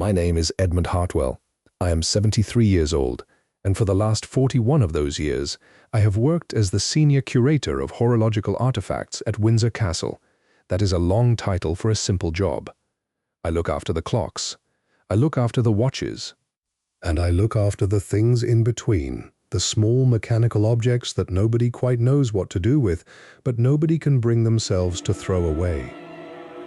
My name is Edmund Hartwell. I am 73 years old, and for the last 41 of those years, I have worked as the senior curator of horological artifacts at Windsor Castle. That is a long title for a simple job. I look after the clocks. I look after the watches. And I look after the things in between, the small mechanical objects that nobody quite knows what to do with, but nobody can bring themselves to throw away.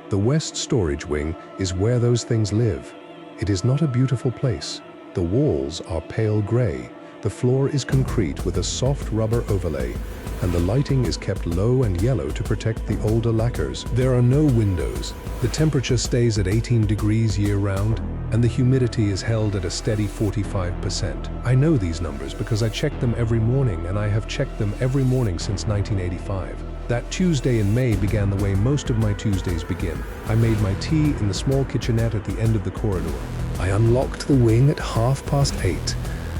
The West Storage Wing is where those things live. It is not a beautiful place. The walls are pale grey, the floor is concrete with a soft rubber overlay, and the lighting is kept low and yellow to protect the older lacquers. There are no windows. The temperature stays at 18 degrees year-round, and the humidity is held at a steady 45%. I know these numbers because I check them every morning, and I have checked them every morning since 1985. That Tuesday in May began the way most of my Tuesdays begin. I made my tea in the small kitchenette at the end of the corridor. I unlocked the wing at 8:30.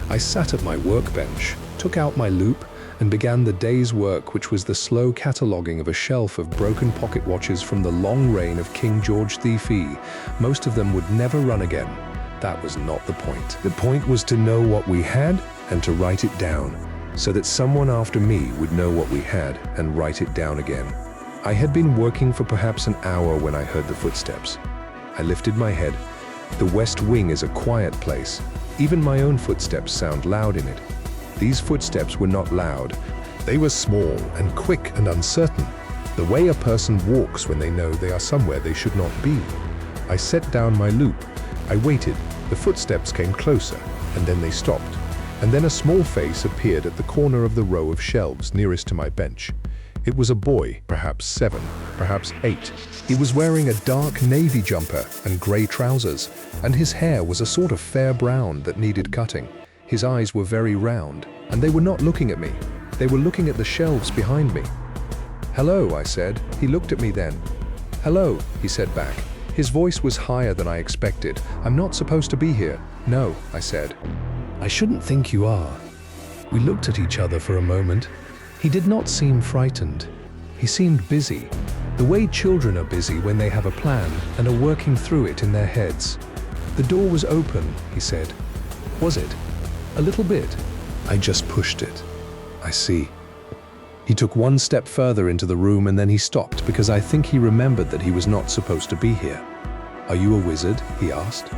I sat at my workbench, took out my loop, and began the day's work, which was the slow cataloguing of a shelf of broken pocket watches from the long reign of King George III. Most of them would never run again. That was not the point. The point was to know what we had and to write it down, so that someone after me would know what we had and write it down again. I had been working for perhaps an hour when I heard the footsteps. I lifted my head. The West Wing is a quiet place. Even my own footsteps sound loud in it. These footsteps were not loud. They were small and quick and uncertain, the way a person walks when they know they are somewhere they should not be. I set down my loop. I waited. The footsteps came closer, and then they stopped. And then a small face appeared at the corner of the row of shelves nearest to my bench. It was a boy, perhaps 7, perhaps 8. He was wearing a dark navy jumper and grey trousers, and his hair was a sort of fair brown that needed cutting. His eyes were very round, and they were not looking at me. They were looking at the shelves behind me. "Hello," I said. He looked at me then. "Hello," he said back. His voice was higher than I expected. "I'm not supposed to be here." "No," I said. "I shouldn't think you are." We looked at each other for a moment. He did not seem frightened. He seemed busy, the way children are busy when they have a plan and are working through it in their heads. "The door was open," he said. "Was it?" "A little bit." "I just pushed it." "I see." He took one step further into the room and then he stopped because I think he remembered that he was not supposed to be here. "Are you a wizard?" he asked.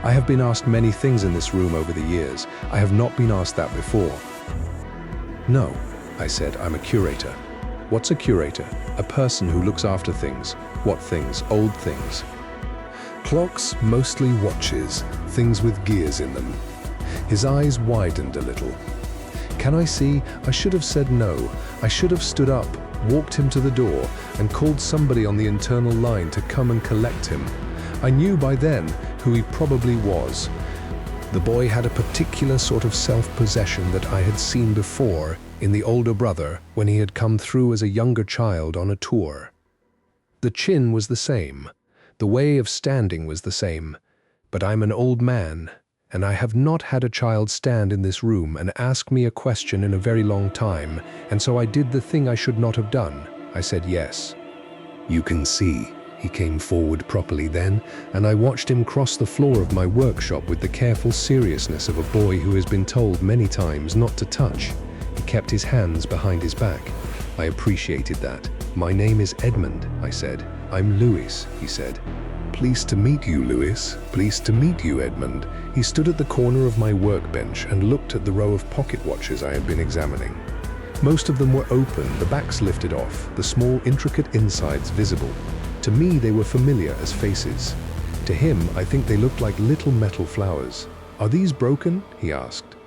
I have been asked many things in this room over the years. I have not been asked that before. "No," I said, "I'm a curator." "What's a curator?" "A person who looks after things." "What things?" "Old things." "Clocks, mostly watches, things with gears in them." His eyes widened a little. "Can I see?" I should have said no. I should have stood up, walked him to the door, and called somebody on the internal line to come and collect him. I knew by then who he probably was. The boy had a particular sort of self-possession that I had seen before in the older brother when he had come through as a younger child on a tour. The chin was the same. The way of standing was the same. But I'm an old man, and I have not had a child stand in this room and ask me a question in a very long time, and so I did the thing I should not have done. I said yes. "You can see." He came forward properly then, and I watched him cross the floor of my workshop with the careful seriousness of a boy who has been told many times not to touch. He kept his hands behind his back. I appreciated that. "My name is Edmund," I said. "I'm Louis," he said. "Pleased to meet you, Louis. Pleased to meet you, Edmund." He stood at the corner of my workbench and looked at the row of pocket watches I had been examining. Most of them were open, the backs lifted off, the small intricate insides visible. To me, they were familiar as faces. To him, I think they looked like little metal flowers. "Are these broken?" he asked.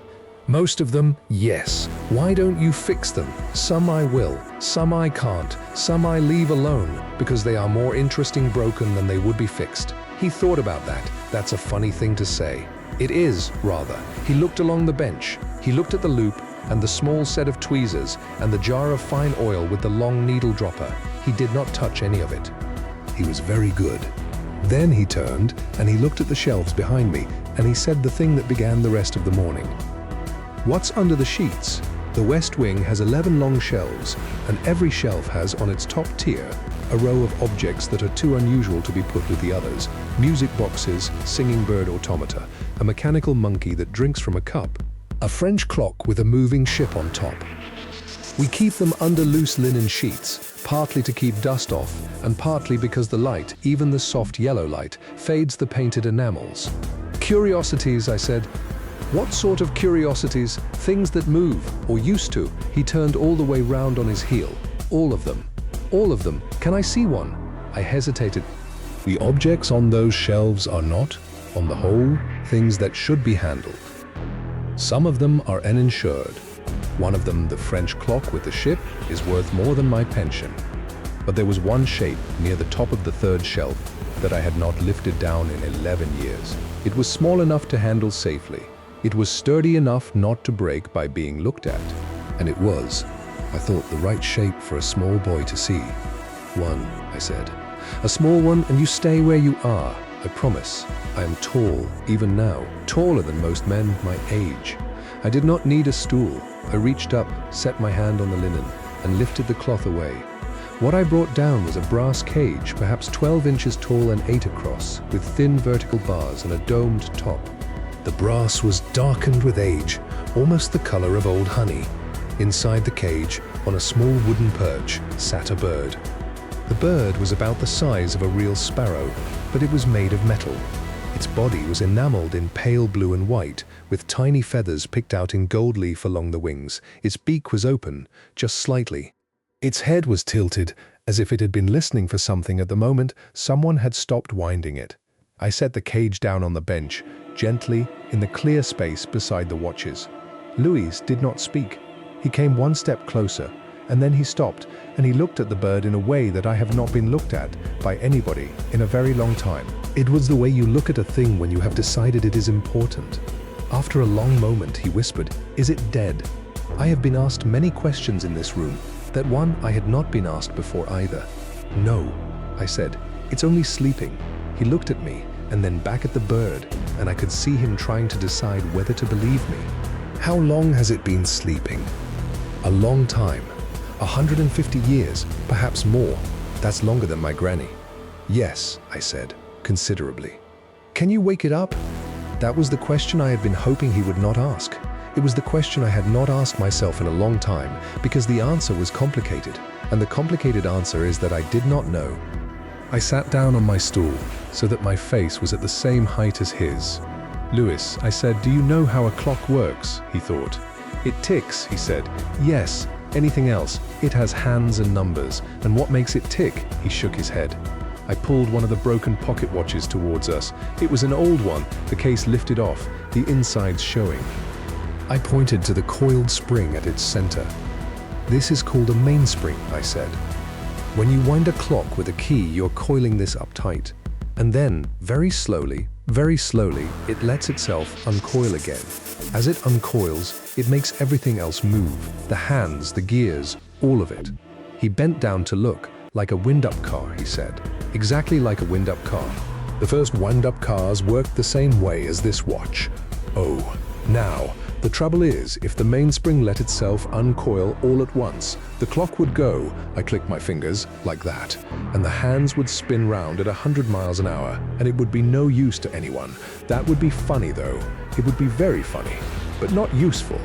"Most of them, yes. Why don't you fix them? Some I will, some I can't, some I leave alone, because they are more interesting broken than they would be fixed." He thought about that. That's a funny thing to say. It is, rather. He looked along the bench. He looked at the loop and the small set of tweezers and the jar of fine oil with the long needle dropper. He did not touch any of it. He was very good. Then he turned and he looked at the shelves behind me and he said the thing that began the rest of the morning. "What's under the sheets?" The West Wing has 11 long shelves, and every shelf has on its top tier a row of objects that are too unusual to be put with the others. music boxes, singing bird automata, a mechanical monkey that drinks from a cup, a French clock with a moving ship on top. We keep them under loose linen sheets, partly to keep dust off, and partly because the light, even the soft yellow light, fades the painted enamels. Curiosities, I said. What sort of curiosities? Things that move, or used to. He turned all the way round on his heel. All of them. All of them. Can I see one? I hesitated. The objects on those shelves are not, on the whole, things that should be handled. Some of them are uninsured. One of them, the French clock with the ship, is worth more than my pension. But there was one shape near the top of the third shelf that I had not lifted down in 11 years. It was small enough to handle safely. It was sturdy enough not to break by being looked at. And it was, I thought, the right shape for a small boy to see. One, I said. A small one, and you stay where you are. I promise. I am tall, even now, taller than most men my age. I did not need a stool. I reached up, set my hand on the linen, and lifted the cloth away. What I brought down was a brass cage, perhaps 12 inches tall and 8 across, with thin vertical bars and a domed top. The brass was darkened with age, almost the color of old honey. Inside the cage, on a small wooden perch, sat a bird. The bird was about the size of a real sparrow, but it was made of metal. Its body was enameled in pale blue and white, with tiny feathers picked out in gold leaf along the wings. Its beak was open, just slightly. Its head was tilted, as if it had been listening for something at the moment someone had stopped winding it. I set the cage down on the bench, gently, in the clear space beside the watches. Louis did not speak. He came one step closer, and then he stopped, and he looked at the bird in a way that I have not been looked at by anybody in a very long time. It was the way you look at a thing when you have decided it is important. After a long moment, he whispered, "Is it dead?" I have been asked many questions in this room. That one I had not been asked before either. "No," I said, "it's only sleeping." He looked at me, and then back at the bird, and I could see him trying to decide whether to believe me. "How long has it been sleeping?" "A long time. 150 years, perhaps more. That's longer than my granny." "Yes," I said, considerably. "Can you wake it up?" That was the question I had been hoping he would not ask. It was the question I had not asked myself in a long time, because the answer was complicated, and the complicated answer is that I did not know. I sat down on my stool, so that my face was at the same height as his. "Louis," I said, "do you know how a clock works?" He thought. "It ticks," he said. "Yes. Anything else? It has hands and numbers. And what makes it tick?" He shook his head. I pulled one of the broken pocket watches towards us. It was an old one, the case lifted off, the insides showing. I pointed to the coiled spring at its center. "This is called a mainspring," I said. "When you wind a clock with a key, you're coiling this up tight. And then, very slowly, it lets itself uncoil again. As it uncoils, it makes everything else move. The hands, the gears, all of it." He bent down to look. "Like a wind-up car," he said. "Exactly like a wind-up car. The first wind-up cars worked the same way as this watch. Oh, now, the trouble is, if the mainspring let itself uncoil all at once, the clock would go," I clicked my fingers, "like that, and the hands would spin round at 100 miles an hour, and it would be no use to anyone. That would be funny, though. It would be very funny, but not useful.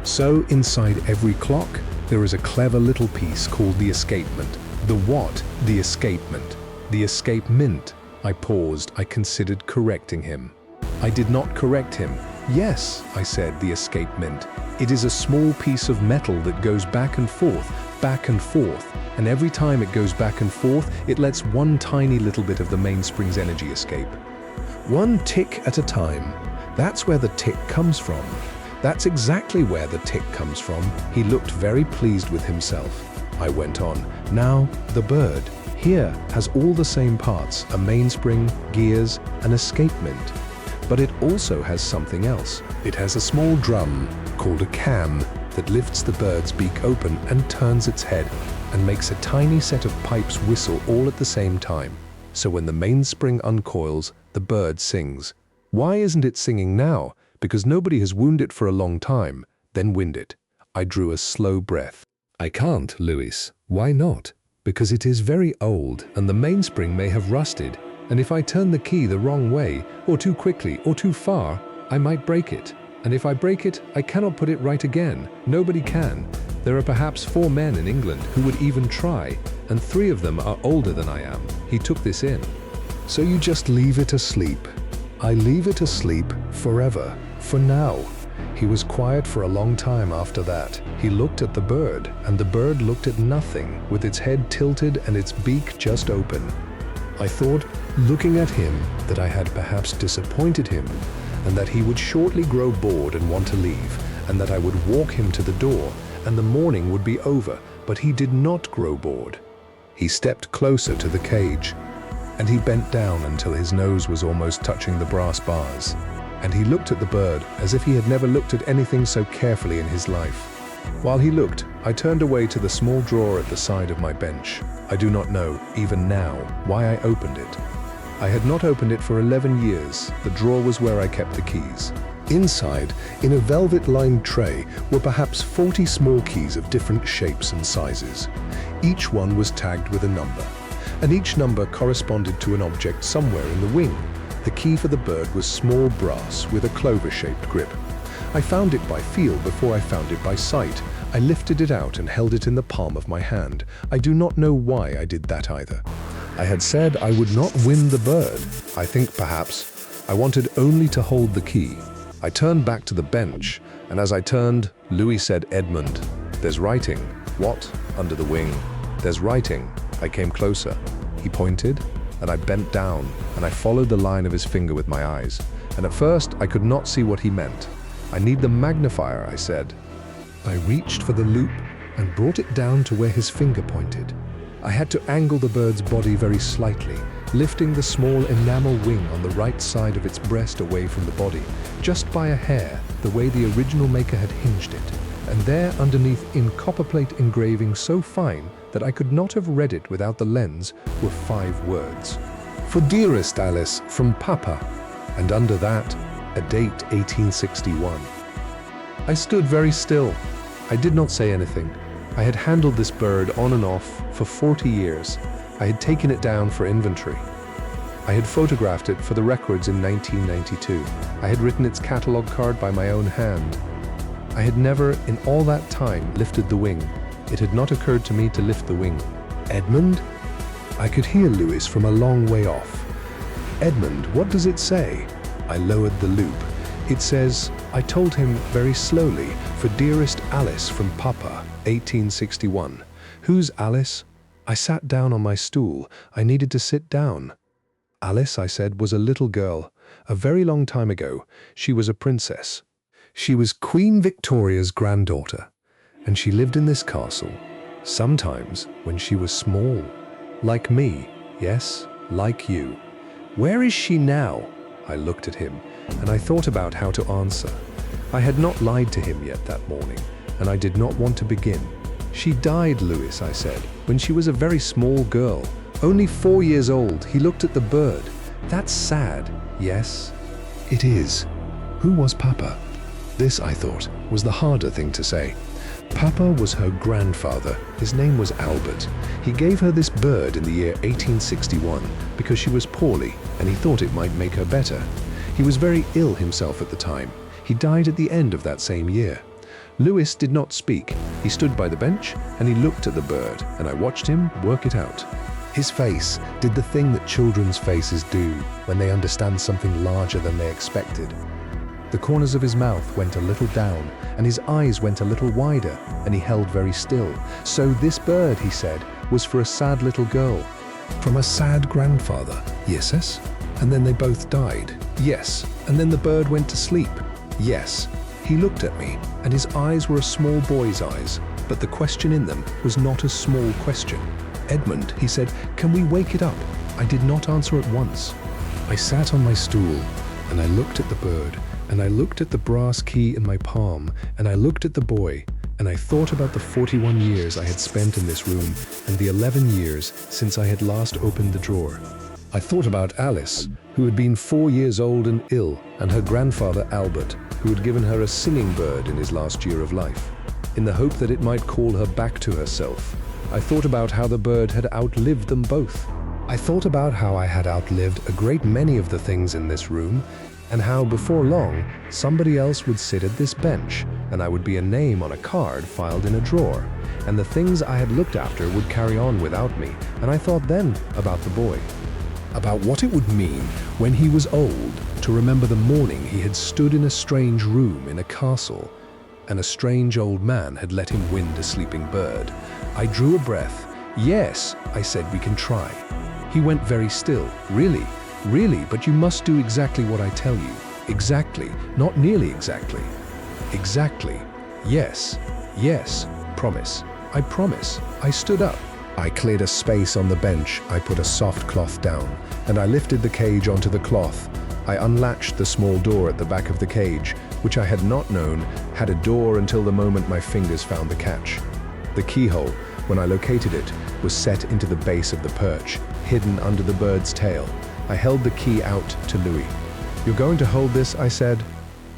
So inside every clock, there is a clever little piece called the escapement." "The what?" "The escapement. The escapement." I paused. I considered correcting him. I did not correct him. "Yes," I said, "the escapement. It is a small piece of metal that goes back and forth, and every time it goes back and forth, it lets one tiny little bit of the mainspring's energy escape. One tick at a time. That's where the tick comes from. That's exactly where the tick comes from." He looked very pleased with himself. I went on. "Now, the bird here has all the same parts, a mainspring, gears, an escapement. But it also has something else. It has a small drum, called a cam, that lifts the bird's beak open and turns its head, and makes a tiny set of pipes whistle all at the same time. So when the mainspring uncoils, the bird sings. Why isn't it singing now? Because nobody has wound it for a long time. Then wind it." I drew a slow breath. "I can't, Louis." "Why not?" "Because it is very old, and the mainspring may have rusted. And if I turn the key the wrong way, or too quickly, or too far, I might break it. And if I break it, I cannot put it right again. Nobody can. There are perhaps 4 men in England who would even try, and 3 of them are older than I am. He took this in. So you just leave it asleep. I leave it asleep forever, for now. He was quiet for a long time after that. He looked at the bird, and the bird looked at nothing, with its head tilted and its beak just open. I thought, looking at him, that I had perhaps disappointed him, and that he would shortly grow bored and want to leave, and that I would walk him to the door, and the morning would be over, but he did not grow bored. He stepped closer to the cage, and he bent down until his nose was almost touching the brass bars. And he looked at the bird as if he had never looked at anything so carefully in his life. While he looked, I turned away to the small drawer at the side of my bench. I do not know, even now, why I opened it. I had not opened it for 11 years. The drawer was where I kept the keys. Inside, in a velvet-lined tray, were perhaps 40 small keys of different shapes and sizes. Each one was tagged with a number, and each number corresponded to an object somewhere in the wing. The key for the bird was small brass with a clover-shaped grip. I found it by feel before I found it by sight. I lifted it out and held it in the palm of my hand. I do not know why I did that either. I had said I would not win the bird. I think perhaps I wanted only to hold the key. I turned back to the bench, and as I turned, Louis said, "Edmund, there's writing." "What?" "Under the wing. There's writing." I came closer. He pointed, and I bent down, and I followed the line of his finger with my eyes. And at first, I could not see what he meant. "I need the magnifier," I said. I reached for the loop and brought it down to where his finger pointed. I had to angle the bird's body very slightly, lifting the small enamel wing on the right side of its breast away from the body, just by a hair, the way the original maker had hinged it. And there underneath, in copperplate engraving so fine that I could not have read it without the lens, were 5 words. "For dearest Alice, from Papa." And under that, a date 1861. I stood very still. I did not say anything. I had handled this bird on and off for 40 years. I had taken it down for inventory. I had photographed it for the records in 1992. I had written its catalogue card by my own hand. I had never, in all that time, lifted the wing. It had not occurred to me to lift the wing. "Edmund?" I could hear Louis from a long way off. "Edmund, what does it say?" I lowered the loop. "It says," I told him very slowly, "for dearest Alice from Papa, 1861. "Who's Alice?" I sat down on my stool. I needed to sit down. "Alice," I said, "was a little girl. A very long time ago. She was a princess. She was Queen Victoria's granddaughter, and she lived in this castle. Sometimes, when she was small. Like me, yes, like you. Where is she now?" I looked at him, and I thought about how to answer. I had not lied to him yet that morning, and I did not want to begin. "She died, Louis," I said, "when she was a very small girl. Only 4 years old." He looked at the bird. "That's sad." "Yes, it is." Who was Papa? This, I thought, was the harder thing to say. Papa was her grandfather. His name was Albert. He gave her this bird in the year 1861 because she was poorly, and he thought it might make her better. He was very ill himself at the time. He died at the end of that same year. Louis did not speak. He stood by the bench, and he looked at the bird, and I watched him work it out. His face did the thing that children's faces do when they understand something larger than they expected. The corners of his mouth went a little down, and his eyes went a little wider, and he held very still. "So this bird," he said, "was for a sad little girl." "From a sad grandfather?" "Yes. And then they both died?" "Yes. And then the bird went to sleep?" "Yes." He looked at me, and his eyes were a small boy's eyes, but the question in them was not a small question. "Edmund," he said, "can we wake it up?" I did not answer at once. I sat on my stool, and I looked at the bird, and I looked at the brass key in my palm, and I looked at the boy, and I thought about the 41 years I had spent in this room, and the 11 years since I had last opened the drawer. I thought about Alice, who had been 4 years old and ill, and her grandfather Albert, who had given her a singing bird in his last year of life, in the hope that it might call her back to herself. I thought about how the bird had outlived them both. I thought about how I had outlived a great many of the things in this room, and how before long, somebody else would sit at this bench, and I would be a name on a card filed in a drawer, and the things I had looked after would carry on without me, and I thought then about the boy. About what it would mean when he was old to remember the morning he had stood in a strange room in a castle, and a strange old man had let him wind a sleeping bird. I drew a breath. Yes, I said, we can try. He went very still. Really, but you must do exactly what I tell you. Exactly, not nearly exactly. Exactly. Yes, promise. I promise. I stood up. I cleared a space on the bench. I put a soft cloth down, and I lifted the cage onto the cloth. I unlatched the small door at the back of the cage, which I had not known had a door until the moment my fingers found the catch. The keyhole, when I located it, was set into the base of the perch, hidden under the bird's tail. I held the key out to Louis. "You're going to hold this," I said.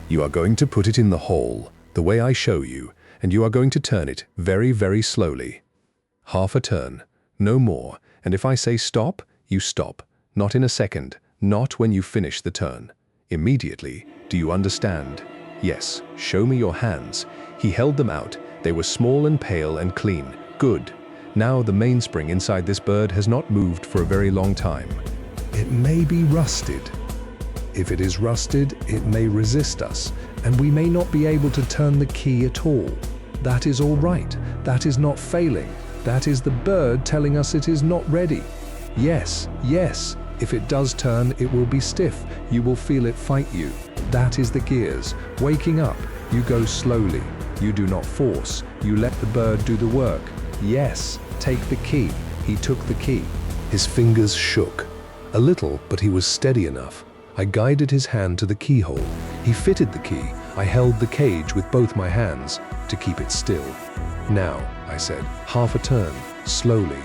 "You are going to put it in the hole, the way I show you, and you are going to turn it very, very slowly. Half a turn, no more, and if I say stop, you stop. Not in a second, not when you finish the turn. Immediately. Do you understand?" "Yes, show me your hands." He held them out. They were small and pale and clean. "Good. Now the mainspring inside this bird has not moved for a very long time. It may be rusted. If it is rusted, it may resist us, and we may not be able to turn the key at all. That is all right. That is not failing. That is the bird telling us it is not ready. Yes. If it does turn, it will be stiff. You will feel it fight you. That is the gears. Waking up. You go slowly. You do not force. You let the bird do the work. Yes, take the key." He took the key. His fingers shook. A little, but he was steady enough. I guided his hand to the keyhole. He fitted the key. I held the cage with both my hands to keep it still. "Now," I said, "half a turn. Slowly.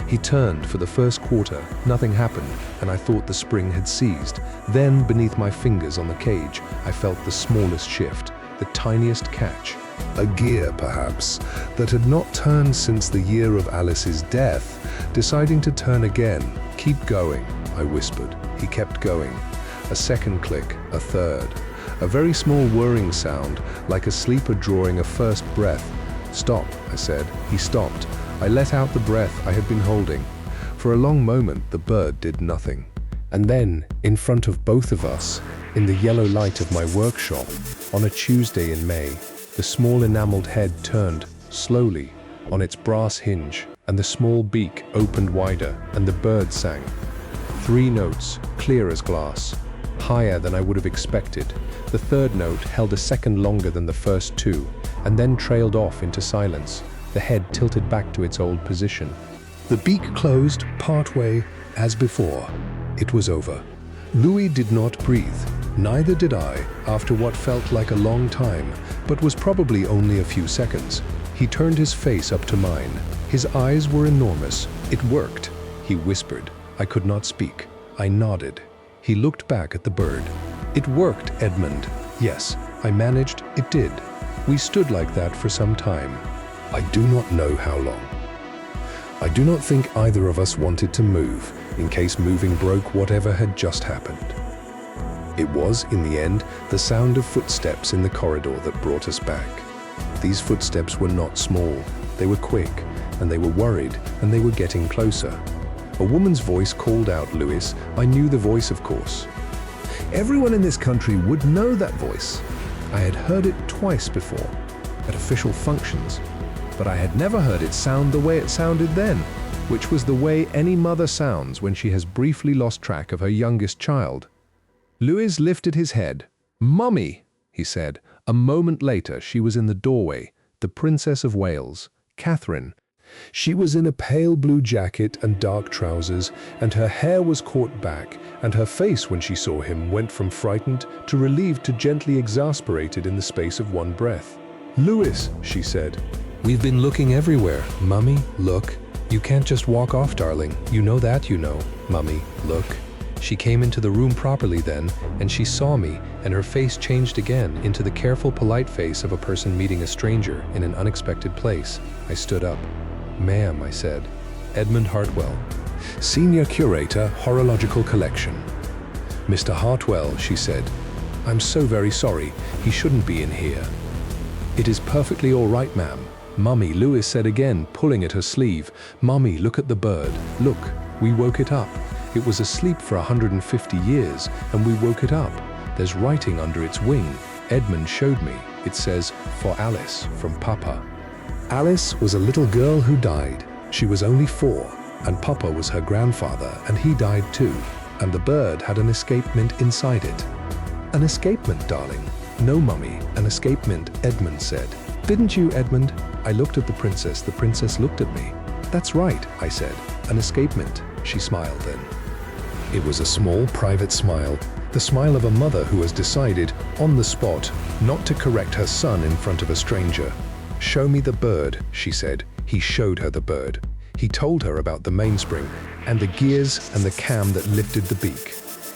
He turned for the first quarter. Nothing happened, and I thought the spring had seized. Then, beneath my fingers on the cage, I felt the smallest shift, the tiniest catch. A gear, perhaps, that had not turned since the year of Alice's death, deciding to turn again. "Keep going," I whispered. He kept going. A second click, a third. A very small whirring sound, like a sleeper drawing a first breath. "Stop," I said. He stopped. I let out the breath I had been holding. For a long moment, the bird did nothing. And then, in front of both of us, in the yellow light of my workshop, on a Tuesday in May, the small enameled head turned, slowly, on its brass hinge, and the small beak opened wider, and the bird sang. 3 notes, clear as glass, higher than I would have expected. The third note held a second longer than the first 2, and then trailed off into silence, the head tilted back to its old position. The beak closed partway, as before. It was over. Louis did not breathe. Neither did I, after what felt like a long time, but was probably only a few seconds. He turned his face up to mine. His eyes were enormous. "It worked," he whispered. I could not speak. I nodded. He looked back at the bird. "It worked, Edmund." "Yes, I managed. It did." We stood like that for some time. I do not know how long. I do not think either of us wanted to move, in case moving broke whatever had just happened. It was, in the end, the sound of footsteps in the corridor that brought us back. These footsteps were not small. They were quick, and they were worried, and they were getting closer. A woman's voice called out, "Louis." I knew the voice, of course. Everyone in this country would know that voice. I had heard it twice before, at official functions, but I had never heard it sound the way it sounded then, which was the way any mother sounds when she has briefly lost track of her youngest child. Louis lifted his head. "Mummy," he said. A moment later, she was in the doorway, the Princess of Wales, Catherine. She was in a pale blue jacket and dark trousers, and her hair was caught back, and her face when she saw him went from frightened to relieved to gently exasperated in the space of one breath. "Louis," she said. "We've been looking everywhere. Mummy, look. You can't just walk off, darling. You know that, you know. Mummy, look." She came into the room properly then, and she saw me, and her face changed again into the careful, polite face of a person meeting a stranger in an unexpected place. I stood up. "Ma'am," I said. Edmund Hartwell, Senior Curator, Horological Collection. Mr. Hartwell, she said, I'm so very sorry. He shouldn't be in here. It is perfectly all right, ma'am. Mummy, Louis said again, pulling at her sleeve. Mummy, look at the bird. Look, we woke it up. It was asleep for 150 years, and we woke it up. There's writing under its wing. Edmund showed me. It says, for Alice, from Papa. Alice was a little girl who died. She was only 4, and Papa was her grandfather, and he died too. And the bird had an escapement inside it. An escapement, darling. No, Mummy, an escapement, Edmund said. Didn't you, Edmund? I looked at the princess looked at me. That's right, I said. An escapement, she smiled then. It was a small, private smile, the smile of a mother who has decided, on the spot, not to correct her son in front of a stranger. Show me the bird, she said. He showed her the bird. He told her about the mainspring, and the gears and the cam that lifted the beak.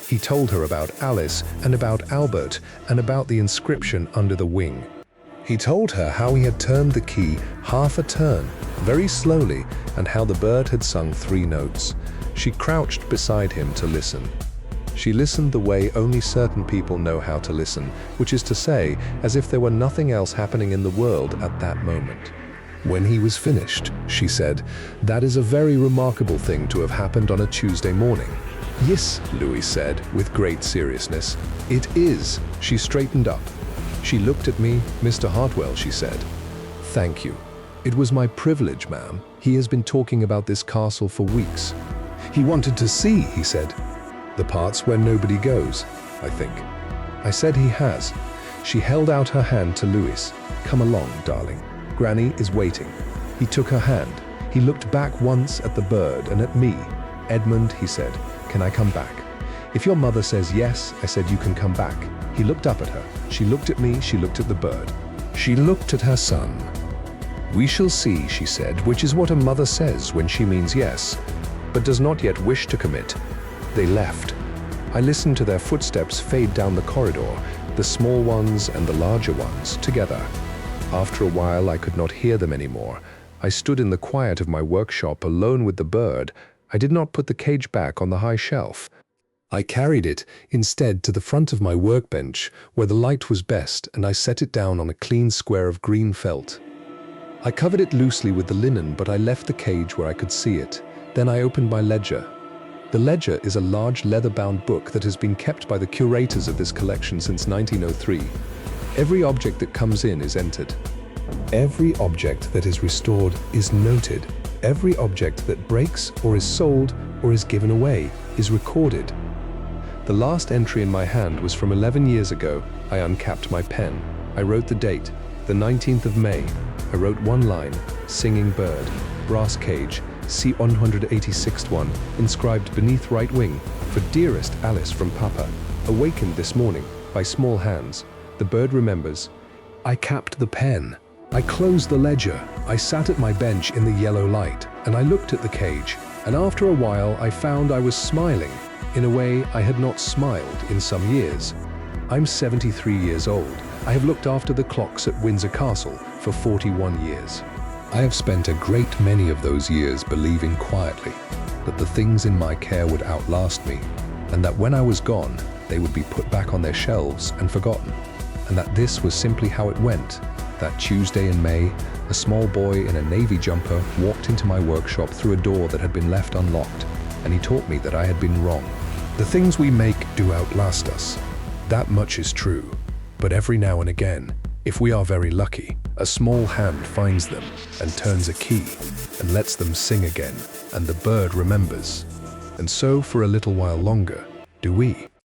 He told her about Alice, and about Albert, and about the inscription under the wing. He told her how he had turned the key half a turn, very slowly, and how the bird had sung 3 notes. She crouched beside him to listen. She listened the way only certain people know how to listen, which is to say, as if there were nothing else happening in the world at that moment. When he was finished, she said, that is a very remarkable thing to have happened on a Tuesday morning. Yes, Louis said, with great seriousness. It is. She straightened up. She looked at me. Mr. Hartwell, she said. Thank you. It was my privilege, ma'am. He has been talking about this castle for weeks. He wanted to see, he said. The parts where nobody goes, I think. I said he has. She held out her hand to Louis. Come along, darling. Granny is waiting. He took her hand. He looked back once at the bird and at me. Edmund, he said, can I come back? If your mother says yes, I said you can come back. He looked up at her. She looked at me, she looked at the bird. She looked at her son. We shall see, she said, which is what a mother says when she means yes, but does not yet wish to commit. They left. I listened to their footsteps fade down the corridor, the small ones and the larger ones, together. After a while, I could not hear them anymore. I stood in the quiet of my workshop alone with the bird. I did not put the cage back on the high shelf. I carried it instead to the front of my workbench, where the light was best, and I set it down on a clean square of green felt. I covered it loosely with the linen, but I left the cage where I could see it. Then I opened my ledger. The ledger is a large leather-bound book that has been kept by the curators of this collection since 1903. Every object that comes in is entered. Every object that is restored is noted. Every object that breaks or is sold or is given away is recorded. The last entry in my hand was from 11 years ago. I uncapped my pen. I wrote the date, the 19th of May. I wrote one line, singing bird, brass cage, C186th one, inscribed beneath right wing, for dearest Alice from Papa, awakened this morning by small hands. The bird remembers. I capped the pen. I closed the ledger. I sat at my bench in the yellow light, and I looked at the cage, and after a while I found I was smiling, in a way I had not smiled in some years. I'm 73 years old. I have looked after the clocks at Windsor Castle for 41 years. I have spent a great many of those years believing quietly that the things in my care would outlast me, and that when I was gone, they would be put back on their shelves and forgotten, and that this was simply how it went. That Tuesday in May, a small boy in a navy jumper walked into my workshop through a door that had been left unlocked, and he taught me that I had been wrong. The things we make do outlast us. That much is true. But every now and again, if we are very lucky, a small hand finds them and turns a key and lets them sing again, and the bird remembers. And so for a little while longer, do we.